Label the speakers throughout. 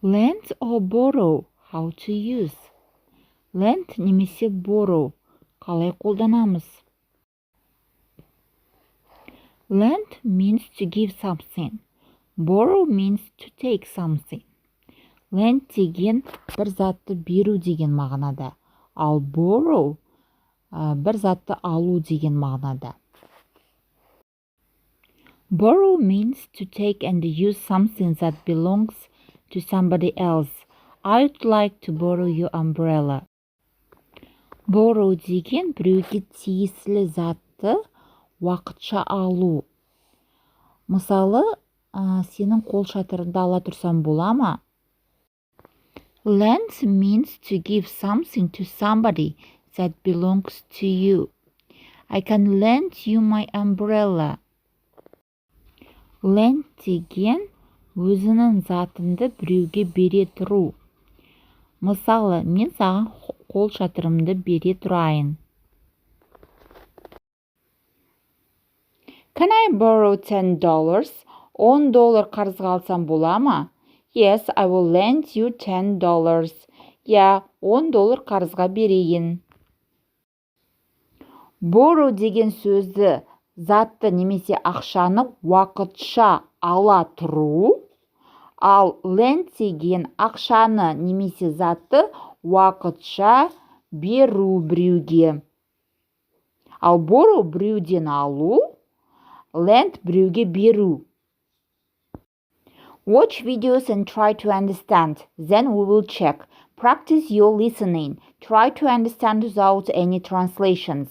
Speaker 1: Lend or borrow, how to use. Lend немесе borrow, қалай қолданамыз? Lend means to give something. Borrow means to take something. Lend деген бір затты беру деген мағынада. Ал borrow бір затты алу деген мағынада. Borrow means to take and use something that belongs to somebody else. I'd like to borrow your umbrella. Borrow деген біреуге тиесілі затты уақытша алу. Мысалы, сенің қол шатырыңды ала тұрсам бола ма? Lend means to give something to somebody that belongs to you. I can lend you my umbrella. Lend деген өзінің затынды біреуге бере тұру. Мысалы, мен саған қол шатырымды бере тұрайын. Can I borrow $10? $10 қарызға алсам бола ма? Yes, I will lend you $10. Я, $10 қарызға берейін. Borrow деген сөзді затты немесе ақшаны уақытша ала тұру, ал lend деген ақшаны немесе затты уақытша беру біреуге. Ал borrow біреуден алу, lend біреуге беру. Watch videos and try to understand. Then we will check. Practice your listening. Try to understand without any translations.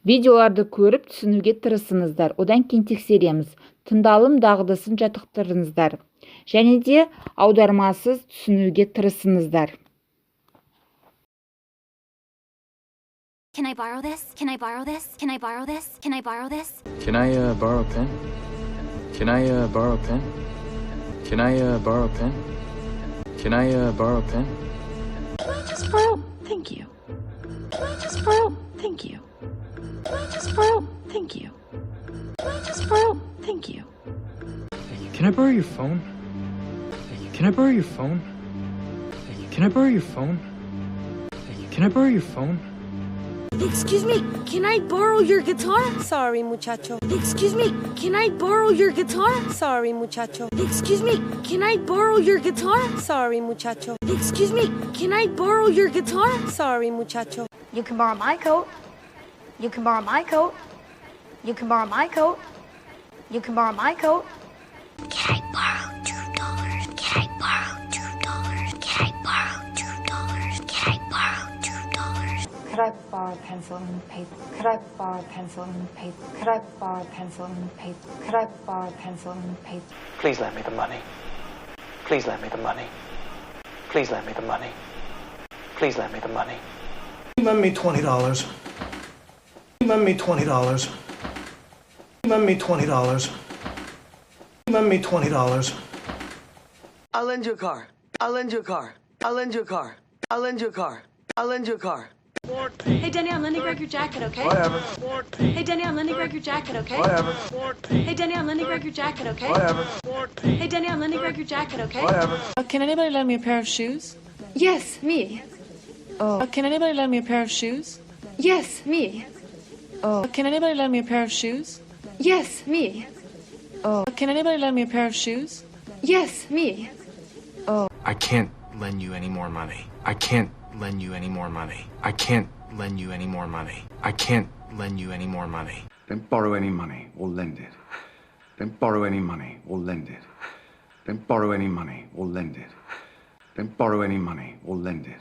Speaker 1: Видеоларды көріп түсінуге тырысыңыздар. Одан кейін тексереміз. Тыңдалым дағдысын жаттықтырыңыздар. Және де аудармасыз түсінуге тырысыңыздар.
Speaker 2: Can I borrow this? Can I borrow this? Can I borrow this? Can I borrow this?
Speaker 3: Can I borrow a pen? Can I borrow a pen? Can I borrow a pen? Can I borrow a pen?
Speaker 4: Can I just borrow? Thank you. Can I just borrow? Thank you. Can I just borrow? Thank you. Can I just borrow? Thank you.
Speaker 3: Can I borrow your phone? Can I borrow your phone? Can I borrow your phone? Can I borrow your phone?
Speaker 4: Excuse me, can I borrow your guitar? Sorry, muchacho. Excuse me, can I borrow your guitar? Sorry, muchacho. Excuse me, can I borrow your guitar? Sorry, muchacho. Excuse me, can I borrow your guitar? Sorry, muchacho.
Speaker 2: You can borrow my coat. You can borrow my coat. You can borrow my coat. You can borrow my coat. Can I borrow $2? Can I borrow $2? Can I borrow $2? Can I borrow $2?
Speaker 5: Could I borrow a pencil and paper? Could I borrow a pencil and paper? Could I borrow a pencil and paper? Could I borrow a pencil and paper?
Speaker 6: Please lend me the money. Please lend me the money. Please lend me the money. Please lend me the money.
Speaker 7: Lend me $20. Lend me $20. Lend me $20. Lend me $20.
Speaker 8: I'll lend you a car. I'll lend you a car. I'll lend you a car. I'll lend you a car. I'll lend you a car.
Speaker 4: Hey, Denny, I'm lending Greg your jacket, okay?
Speaker 8: Whatever.
Speaker 4: Hey, Denny, I'm lending Greg your jacket, okay?
Speaker 8: Whatever.
Speaker 4: Hey, Denny, I'm lending Greg your jacket, okay?
Speaker 8: Whatever.
Speaker 4: Hey, Denny, I'm lending Greg your jacket, okay?
Speaker 8: Whatever.
Speaker 9: Can anybody lend me a pair of shoes?
Speaker 10: Yes, me.
Speaker 9: Can anybody lend me a pair of shoes?
Speaker 10: Yes, me.
Speaker 9: Can anybody lend me a pair of shoes?
Speaker 10: Yes, me.
Speaker 9: Can anybody lend me a pair of shoes?
Speaker 10: Yes, me.
Speaker 3: I can't lend you any more money. I can't lend you any more money. I can't lend you any more money. I can't lend you any more money.
Speaker 11: Don't borrow any money or lend it. Don't borrow any money or lend it. Don't borrow any money or lend it. Don't borrow any money or lend it.